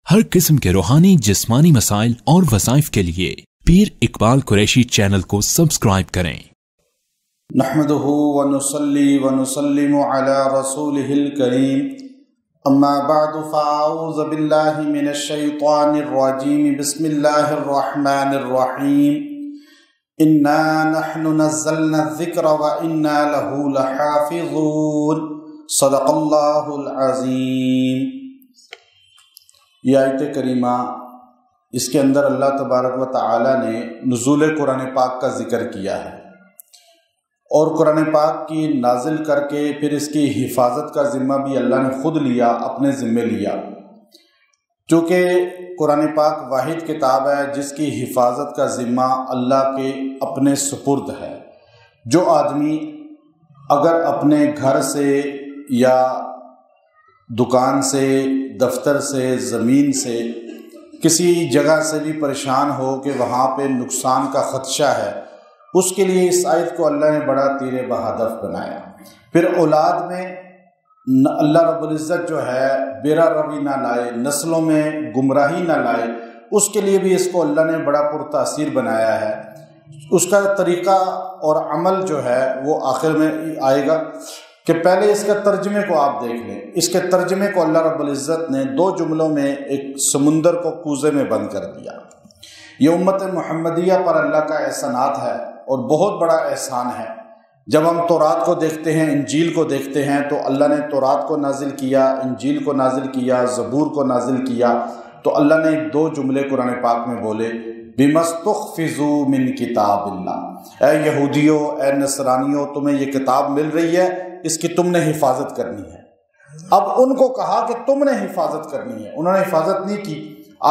ہر قسم کے روحانی جسمانی مسائل اور وظائف کے لیے پیر اقبال قریشی چینل کو سبسکرائب کریں۔ نحمده ونصلي ونسلم على رسوله الكريم اما بعد فاعوذ بالله من الشيطان الرجيم بسم الله الرحمن الرحيم انا نحن نزلنا الذكر وانا له لحافظون صدق الله العظيم۔ یہ آیت کریمہ اس کے اندر اللہ تبارک و تعالی نے نزول قرآن پاک کا ذکر کیا ہے اور قرآن پاک کی نازل کر کے پھر اس کی حفاظت کا ذمہ بھی اللہ نے خود لیا، اپنے ذمے لیا، چونکہ قرآن پاک واحد کتاب ہے جس کی حفاظت کا ذمہ اللہ کے اپنے سپرد ہے۔ جو آدمی اگر اپنے گھر سے یا دکان سے، دفتر سے، زمین سے، کسی جگہ سے بھی پریشان ہو کہ وہاں پہ نقصان کا خدشہ ہے، اس کے لیے اس آیت کو اللہ نے بڑا تیر بہدف بنایا۔ پھر اولاد میں اللہ رب العزت جو ہے بیرا روی نہ لائے، نسلوں میں گمراہی نہ لائے، اس کے لیے بھی اس کو اللہ نے بڑا پرتاثیر بنایا ہے۔ اس کا طریقہ اور عمل جو ہے وہ آخر میں آئے گا کہ پہلے اس کے ترجمے کو آپ دیکھ لیں۔ اس کے ترجمے کو اللہ رب العزت نے 2 جملوں میں ایک سمندر کو کوزے میں بند کر دیا۔ یہ امت محمدیہ پر اللہ کا احسانات ہے اور بہت بڑا احسان ہے۔ جب ہم تورات کو دیکھتے ہیں، انجیل کو دیکھتے ہیں، تو اللہ نے تورات کو نازل کیا، انجیل کو نازل کیا، زبور کو نازل کیا، تو اللہ نے 2 جملے قرآن پاک میں بولے، بِمَسْتُخْفِزُوا مِن کتاب اللہ، اے یہودیوں، اے نصرانیوں، تمہیں یہ کتاب مل رہی ہے، اس کی تم نے حفاظت کرنی ہے۔ اب ان کو کہا کہ تم نے حفاظت کرنی ہے، انہوں نے حفاظت نہیں کی۔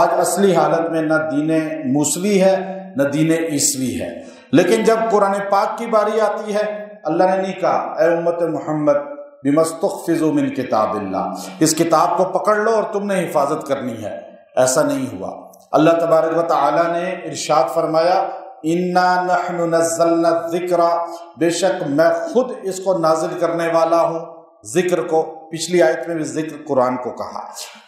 آج اصلی حالت میں نہ دین موسوی ہے نہ دین عیسوی ہے، لیکن جب قرآن پاک کی باری آتی ہے، اللہ نے نہیں کہا اے امت محمد بِمَسْتُخْفِزُوا مِن کتاب اللہ، اس کتاب کو پکڑ لو اور تم نے حفاظت کرنی ہے۔ ایسا نہیں ہوا۔ اللہ تبارک و تعالی نے ارشاد فرمایا، انا نحن نزلنا الذکر، بے شک میں خود اس کو نازل کرنے والا ہوں۔ ذکر کو پچھلی آیت میں بھی ذکر قرآن کو کہا،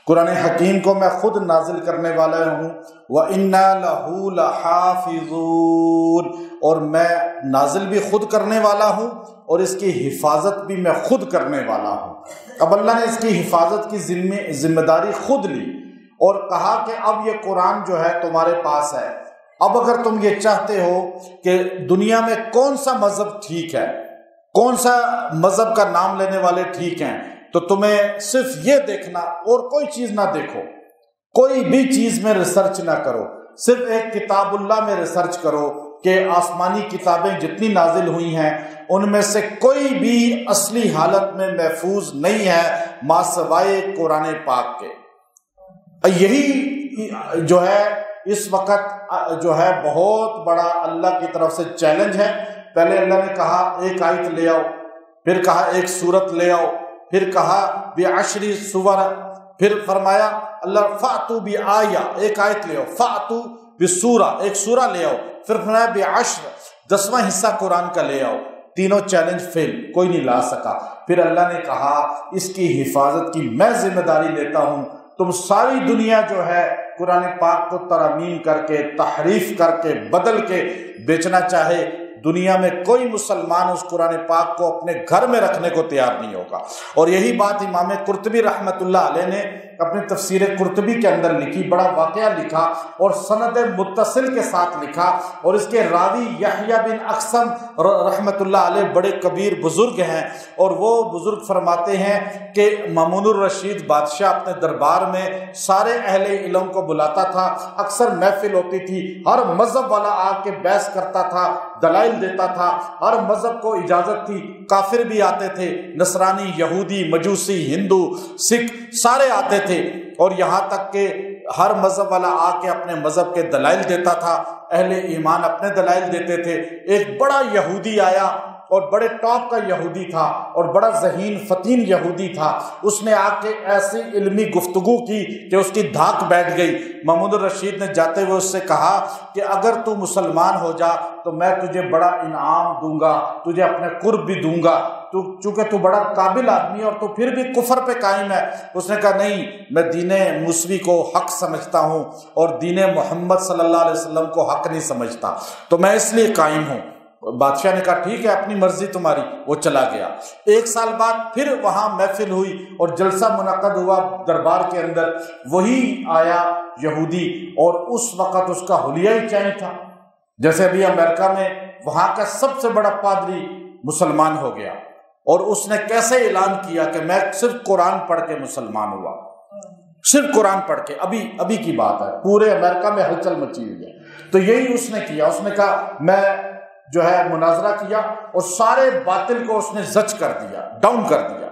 قرآن حکیم کو میں خود نازل کرنے والا ہوں۔ وَإِنَّا لَهُ لَحَافِظُونَ، اور میں نازل بھی خود کرنے والا ہوں اور اس کی حفاظت بھی میں خود کرنے والا ہوں۔ اب اللہ نے اس کی حفاظت کی ذمہ داری خود لی اور کہا کہ اب یہ قرآن جو ہے تمہارے پاس ہے۔ اب اگر تم یہ چاہتے ہو کہ دنیا میں کون سا مذہب ٹھیک ہے، کون سا مذہب کا نام لینے والے ٹھیک ہیں، تو تمہیں صرف یہ دیکھنا اور کوئی چیز نہ دیکھو، کوئی بھی چیز میں ریسرچ نہ کرو، صرف ایک کتاب اللہ میں ریسرچ کرو کہ آسمانی کتابیں جتنی نازل ہوئی ہیں ان میں سے کوئی بھی اصلی حالت میں محفوظ نہیں ہے ما سوائے قرآن پاک کے۔ یہی جو ہے اس وقت جو ہے بہت بڑا اللہ کی طرف سے چیلنج ہے۔ پہلے اللہ نے کہا ایک آیت لے آؤ، پھر کہا ایک سورت لے آؤ، پھر کہا بعشر سور، پھر فرمایا اللہ فاتو بآیہ، ایک آیت لے آؤ، فاتو بسورہ، ایک سورہ لے آؤ، پھر فرمایا بعشر، 10واں حصہ قرآن کا لے آؤ۔ تینوں چیلنج فیل، کوئی نہیں لا سکا۔ پھر اللہ نے کہا اس کی حفاظت کی میں ذمہ داری لیتا ہوں۔ تم ساری دنیا جو ہے قرآن پاک کو ترمیم کر کے، تحریف کر کے، بدل کے بیچنا چاہے، دنیا میں کوئی مسلمان اس قرآن پاک کو اپنے گھر میں رکھنے کو تیار نہیں ہوگا۔ اور یہی بات امام قرطبی رحمۃ اللہ علیہ نے اپنی تفسیر قرطبی کے اندر لکھی، بڑا واقعہ لکھا اور سند متصل کے ساتھ لکھا، اور اس کے راوی یحییٰ بن اقسم رحمۃ اللہ علیہ بڑے کبیر بزرگ ہیں، اور وہ بزرگ فرماتے ہیں کہ مامون الرشید بادشاہ اپنے دربار میں سارے اہل علم کو بلاتا تھا، اکثر محفل ہوتی تھی، ہر مذہب والا آ کے بحث کرتا تھا، دلائل دیتا تھا، ہر مذہب کو اجازت تھی، کافر بھی آتے تھے، نصرانی، یہودی، مجوسی، ہندو، سکھ، سارے آتے تھے، اور یہاں تک کہ ہر مذہب والا آ کے اپنے مذہب کے دلائل دیتا تھا، اہل ایمان اپنے دلائل دیتے تھے۔ ایک بڑا یہودی آیا اور بڑے ٹاپ کا یہودی تھا اور بڑا ذہین فتین یہودی تھا، اس نے آ کے ایسی علمی گفتگو کی کہ اس کی دھاک بیٹھ گئی۔ محمود الرشید نے جاتے ہوئے اس سے کہا کہ اگر تو مسلمان ہو جا تو میں تجھے بڑا انعام دوں گا، تجھے اپنے قرب بھی دوں گا، چونکہ تو بڑا قابل آدمی اور تو پھر بھی کفر پہ قائم ہے۔ اس نے کہا نہیں، میں دین موسوی کو حق سمجھتا ہوں اور دین محمد صلی اللہ علیہ وسلم کو حق نہیں سمجھتا، تو میں اس لیے قائم ہوں۔ بادشاہ نے کہا ٹھیک ہے، اپنی مرضی تمہاری۔ وہ چلا گیا۔ 1 سال بعد پھر وہاں محفل ہوئی اور جلسہ منعقد ہوا دربار کے اندر، وہی آیا یہودی، اور اس وقت اس کا حلیہ چین تھا، جیسے ابھی امریکہ میں وہاں کا سب سے بڑا پادری مسلمان ہو گیا، اور اس نے کیسے اعلان کیا کہ میں صرف قرآن پڑھ کے مسلمان ہوا، صرف قرآن پڑھ کے۔ ابھی کی بات ہے، پورے امریکہ میں ہلچل مچی ہوئی ہے۔ تو یہی اس نے کیا، اس نے کہا میں جو ہے مناظرہ کیا اور سارے باطل کو اس نے زج کر دیا، ڈاؤن کر دیا۔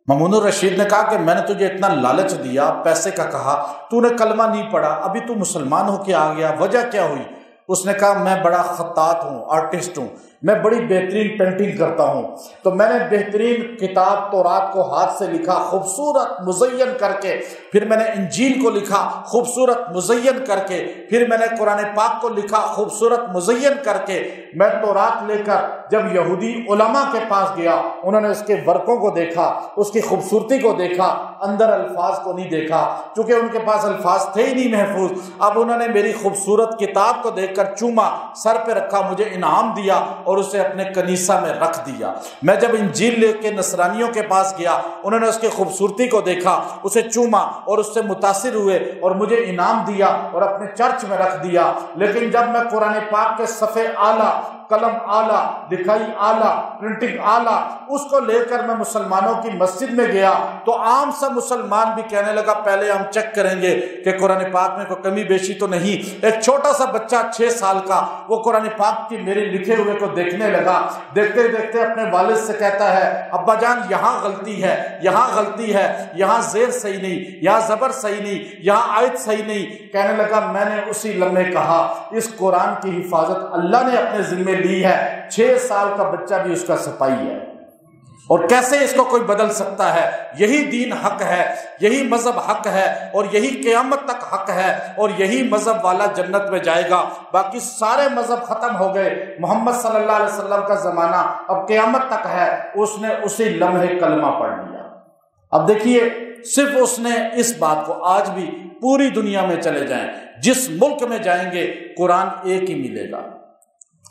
مامون الرشید نے کہا کہ میں نے تجھے اتنا لالچ دیا، پیسے کا کہا، تو نے کلمہ نہیں پڑھا، ابھی تو مسلمان ہو کے آ گیا، وجہ کیا ہوئی؟ اس نے کہا میں بڑا خطاط ہوں، آرٹسٹ ہوں، میں بڑی بہترین پینٹنگ کرتا ہوں، تو میں نے بہترین کتاب تورات کو ہاتھ سے لکھا خوبصورت مزین کر کے، پھر میں نے انجیل کو لکھا خوبصورت مزین کر کے، پھر میں نے قرآن پاک کو لکھا خوبصورت مزین کر کے۔ میں تورات لے کر جب یہودی علماء کے پاس گیا، انہوں نے اس کے ورقوں کو دیکھا، اس کی خوبصورتی کو دیکھا، اندر الفاظ کو نہیں دیکھا، چونکہ ان کے پاس الفاظ تھے ہی نہیں محفوظ۔ اب انہوں نے میری خوبصورت کتاب کو دیکھ کر چوما، سر پہ رکھا، مجھے انعام دیا اور اسے اپنے کنیسہ میں رکھ دیا۔ میں جب انجیل لے کے نصرانیوں کے پاس گیا، انہوں نے اس کی خوبصورتی کو دیکھا، اسے چوما اور اس سے متاثر ہوئے اور مجھے انعام دیا اور اپنے چرچ میں رکھ دیا۔ لیکن جب میں قرآن پاک کے صفحے اعلیٰ، قلم اعلیٰ، لکھائی اعلیٰ، پرنٹنگ اعلیٰ، اس کو لے کر میں مسلمانوں کی مسجد میں گیا تو عام سا مسلمان بھی کہنے لگا پہلے ہم چیک کریں گے کہ قرآن پاک میں کوئی کمی بیشی تو نہیں۔ ایک چھوٹا سا بچہ 6 سال کا وہ قرآن پاک کی میرے لکھے ہوئے کو دیکھنے لگا، دیکھتے دیکھتے اپنے والد سے کہتا ہے ابا جان یہاں غلطی ہے، یہاں غلطی ہے، یہاں زیر صحیح نہیں، یہاں زبر صحیح نہیں، یہاں آیت صحیح نہیں۔ کہنے لگا میں نے اسی لمحے کہا اس قرآن کی حفاظت اللہ نے اپنے ذمے لی ہے، 6 سال کا بچہ بھی اس کا سپاہی ہے، اور کیسے اس کو کوئی بدل سکتا ہے؟ یہی دین حق ہے، یہی مذہب حق ہے، اور یہی قیامت تک حق ہے، اور یہی مذہب والا جنت میں جائے گا۔ باقی سارے مذہب ختم ہو گئے، محمد صلی اللہ علیہ وسلم کا زمانہ اب قیامت تک ہے۔ اس نے اسی لمحے کلمہ پڑھ لیا۔ اب دیکھیے، صرف اس نے اس بات کو، آج بھی پوری دنیا میں چلے جائیں، جس ملک میں جائیں گے قرآن ایک ہی ملے گا،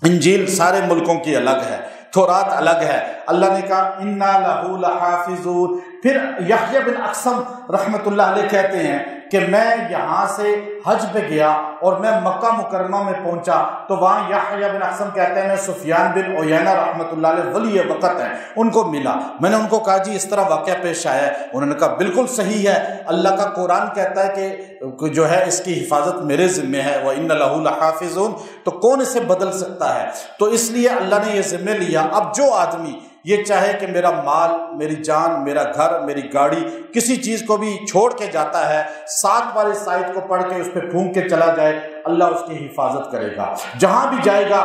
انجیل سارے ملکوں کی الگ ہے، تورات الگ ہے۔ اللہ نے کہا اِنَّا لَهُ لَحَافِظُونَ۔ پھر یحییٰ بن اقسم رحمۃ اللہ علیہ کہتے ہیں کہ میں یہاں سے حج پہ گیا اور میں مکہ مکرمہ میں پہنچا تو وہاں یحییٰ بن اقسم کہتے ہیں میں سفیان بن عیینہ رحمۃ اللہ علیہ ولی وقت ہیں ان کو ملا۔ میں نے ان کو کہا جی اس طرح واقعہ پیش آیا ہے، انہوں نے کہا بالکل صحیح ہے، اللہ کا قرآن کہتا ہے کہ جو ہے اس کی حفاظت میرے ذمہ ہے، وَإِنَّ لَهُ لَحَافِظُونَ، تو کون اسے بدل سکتا ہے؟ تو اس لیے اللہ نے یہ ذمہ لیا۔ اب جو آدمی یہ چاہے کہ میرا مال، میری جان، میرا گھر، میری گاڑی، کسی چیز کو بھی چھوڑ کے جاتا ہے، 7 بار اس آیت کو پڑھ کے اس پہ پھونک کے چلا جائے، اللہ اس کی حفاظت کرے گا۔ جہاں بھی جائے گا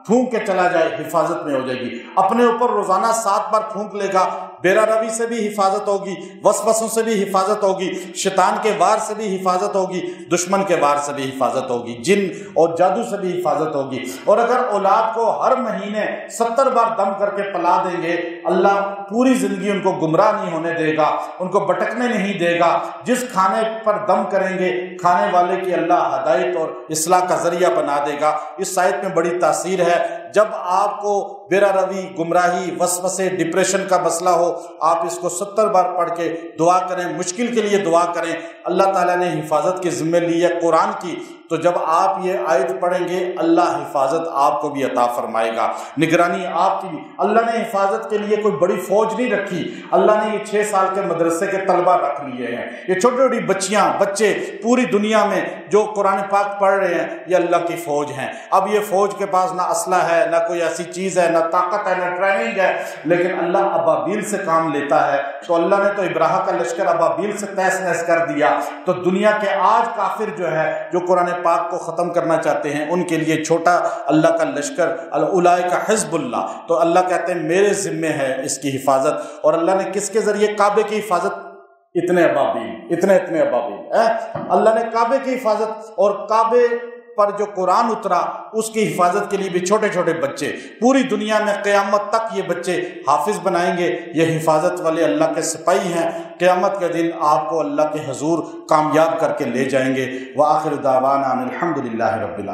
پھونک کے چلا جائے، حفاظت میں ہو جائے گی۔ اپنے اوپر روزانہ 7 بار پھونک لے گا، بیرا روی سے بھی حفاظت ہوگی، وسوسوں سے بھی حفاظت ہوگی، شیطان کے وار سے بھی حفاظت ہوگی، دشمن کے وار سے بھی حفاظت ہوگی، جن اور جادو سے بھی حفاظت ہوگی۔ اور اگر اولاد کو ہر مہینے 70 بار دم کر کے پلا دیں گے، اللہ پوری زندگی ان کو گمراہ نہیں ہونے دے گا، ان کو بٹکنے نہیں دے گا۔ جس کھانے پر دم کریں گے کھانے والے کی اللہ ہدایت اور اصلاح کا ذریعہ بنا دے گا۔ اس آیت میں بڑی تاثیر ہے۔ جب آپ کو بیرا روی، گمراہی، وسوسے، ڈپریشن کا مسئلہ ہو، آپ اس کو 70 بار پڑھ کے دعا کریں، مشکل کے لیے دعا کریں۔ اللہ تعالیٰ نے حفاظت کی ذمہ لی ہے قرآن کی، تو جب آپ یہ آیت پڑھیں گے اللہ حفاظت آپ کو بھی عطا فرمائے گا، نگرانی آپ کی بھی۔ اللہ نے حفاظت کے لیے کوئی بڑی فوج نہیں رکھی، اللہ نے یہ 6 سال کے مدرسے کے طلبہ رکھ لیے ہیں۔ یہ چھوٹی چھوٹی بچیاں، بچے پوری دنیا میں جو قرآن پاک پڑھ رہے ہیں، یہ اللہ کی فوج ہیں۔ اب یہ فوج کے پاس نہ اسلحہ ہے، نہ کوئی ایسی چیز ہے، نہ طاقت ہے، نہ ٹریننگ ہے، لیکن اللہ ابابیل سے کام لیتا ہے۔ تو اللہ نے تو ابراہیم کا لشکر ابابیل سے تہس نہس کر دیا، تو دنیا کے آج کافر جو ہے، جو قرآن پاک کو ختم کرنا چاہتے ہیں، ان کے لیے چھوٹا اللہ کا لشکر، اولئک حزب اللہ۔ تو اللہ کہتے ہیں میرے ذمہ ہے اس کی حفاظت۔ اور اللہ نے کس کے ذریعے کعبے کی حفاظت؟ اتنے ابابیل، اتنے ابابیل۔ اللہ نے کعبے کی حفاظت، اور کعبے پر جو قرآن اترا اس کی حفاظت کے لیے بھی چھوٹے چھوٹے بچے، پوری دنیا میں قیامت تک یہ بچے حافظ بنائیں گے، یہ حفاظت والے اللہ کے سپاہی ہیں، قیامت کے دن آپ کو اللہ کے حضور کامیاب کر کے لے جائیں گے۔ وآخر دعوانا ان الحمد للہ رب العالمین۔